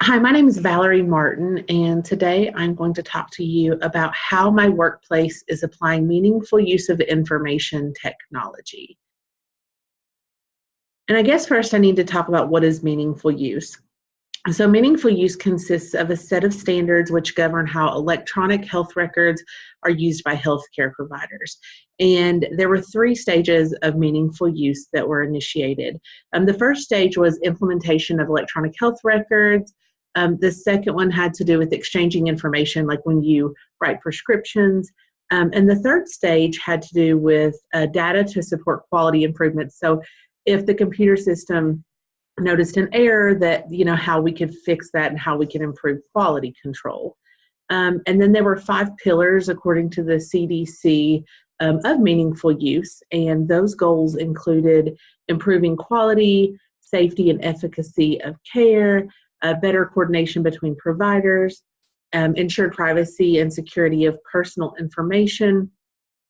Hi, my name is Valerie Martin, and today I'm going to talk to you about how my workplace is applying meaningful use of information technology. And I guess first I need to talk about what is meaningful use. So, meaningful use consists of a set of standards which govern how electronic health records are used by healthcare providers. And there were three stages of meaningful use that were initiated. The first stage was implementation of electronic health records. The second one had to do with exchanging information, like when you write prescriptions. And the third stage had to do with data to support quality improvements. So, if the computer system noticed an error, that how we could fix that and how we can improve quality control. And then there were five pillars according to the CDC of meaningful use, and those goals included improving quality, safety and efficacy of care, better coordination between providers, ensured privacy and security of personal information,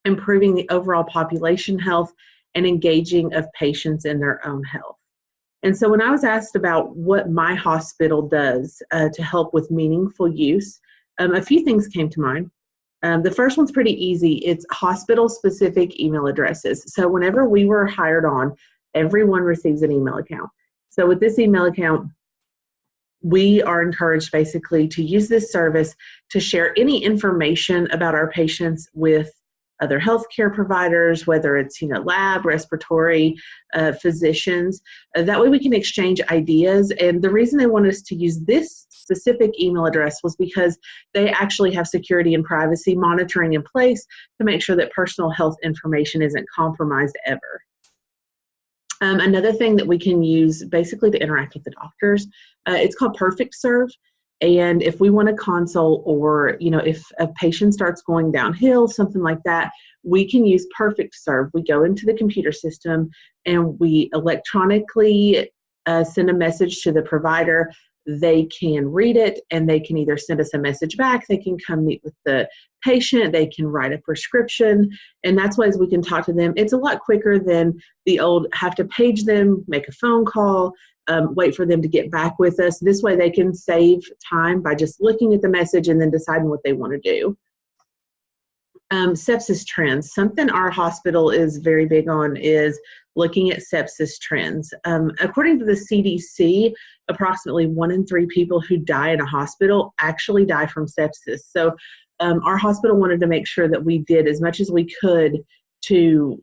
improving the overall population health, and engaging of patients in their own health. And so when I was asked about what my hospital does to help with meaningful use, a few things came to mind. The first one's pretty easy. It's hospital-specific email addresses. So whenever we were hired on, everyone receives an email account. So with this email account, we are encouraged basically to use this service to share any information about our patients with other healthcare providers, whether it's lab, respiratory, physicians. That way we can exchange ideas. And the reason they wanted us to use this specific email address was because they actually have security and privacy monitoring in place to make sure that personal health information isn't compromised ever. Another thing that we can use basically to interact with the doctors, it's called Perfect Serve. And if we want to consult, or if a patient starts going downhill, something like that, we can use Perfect Serve. We go into the computer system and we electronically send a message to the provider. They can read it and they can either send us a message back, they can come meet with the patient, they can write a prescription, and that's ways we can talk to them. It's a lot quicker than the old have to page them, make a phone call, wait for them to get back with us. This way they can save time by just looking at the message and then deciding what they want to do. Sepsis trends. Something our hospital is very big on is looking at sepsis trends. According to the CDC, approximately 1 in 3 people who die in a hospital actually die from sepsis. So our hospital wanted to make sure that we did as much as we could to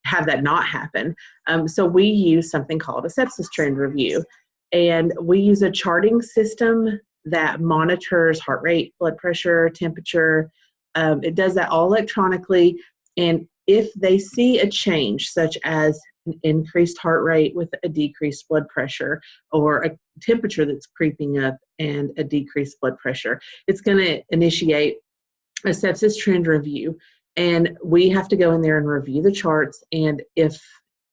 have that not happen. So we use something called a sepsis trend review. And we use a charting system that monitors heart rate, blood pressure, temperature. It does that all electronically. And if they see a change, such as an increased heart rate with a decreased blood pressure, or a temperature that's creeping up and a decreased blood pressure, it's going to initiate a sepsis trend review. And we have to go in there and review the charts. And if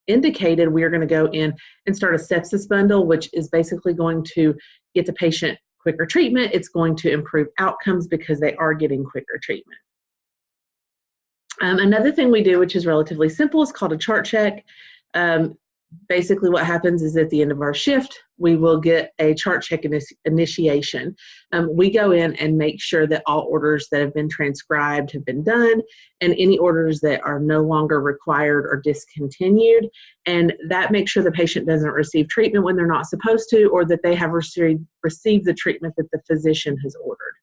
indicated, we are going to go in and start a sepsis bundle, which is basically going to get the patient quicker treatment. It's going to improve outcomes because they are getting quicker treatment. Another thing we do, which is relatively simple, is called a chart check. Basically what happens is at the end of our shift, we will get a chart check initiation. We go in and make sure that all orders that have been transcribed have been done, and any orders that are no longer required are discontinued. And that makes sure the patient doesn't receive treatment when they're not supposed to, or that they have received the treatment that the physician has ordered.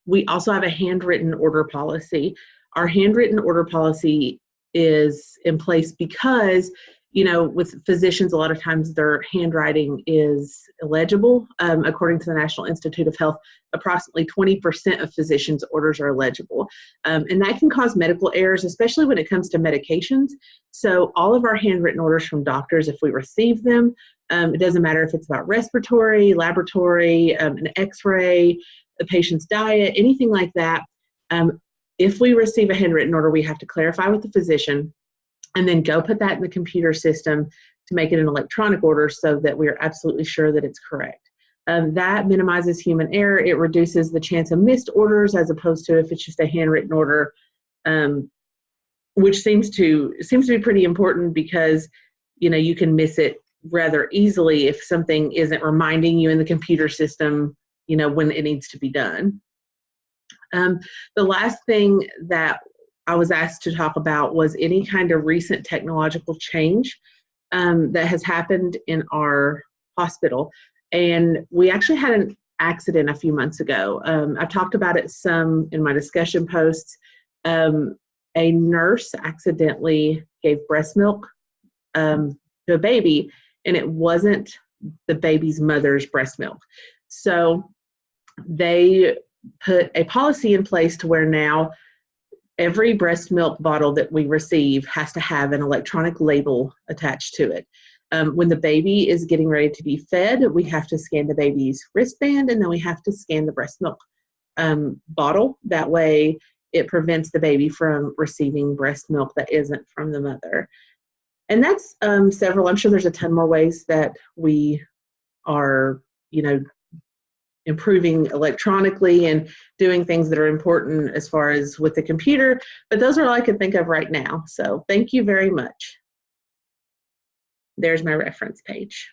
We also have a handwritten order policy. Our handwritten order policy is in place because, with physicians, a lot of times their handwriting is illegible. According to the National Institute of Health, approximately 20% of physicians' orders are illegible. And that can cause medical errors, especially when it comes to medications. So all of our handwritten orders from doctors, if we receive them, it doesn't matter if it's about respiratory, laboratory, an x-ray, the patient's diet, anything like that. If we receive a handwritten order, we have to clarify with the physician and then go put that in the computer system to make it an electronic order so that we are absolutely sure that it's correct. That minimizes human error. It reduces the chance of missed orders, as opposed to if it's just a handwritten order, which seems to be pretty important because you can miss it rather easily if something isn't reminding you in the computer system, when it needs to be done. The last thing that I was asked to talk about was any kind of recent technological change that has happened in our hospital. And we actually had an accident a few months ago. I talked about it some in my discussion posts. A nurse accidentally gave breast milk to a baby, and it wasn't the baby's mother's breast milk. So they put a policy in place to where now every breast milk bottle that we receive has to have an electronic label attached to it. When the baby is getting ready to be fed, we have to scan the baby's wristband, and then we have to scan the breast milk bottle. That way it prevents the baby from receiving breast milk that isn't from the mother. And that's several. I'm sure there's a ton more ways that we are, improving electronically and doing things that are important as far as with the computer, but those are all I can think of right now. So thank you very much. There's my reference page.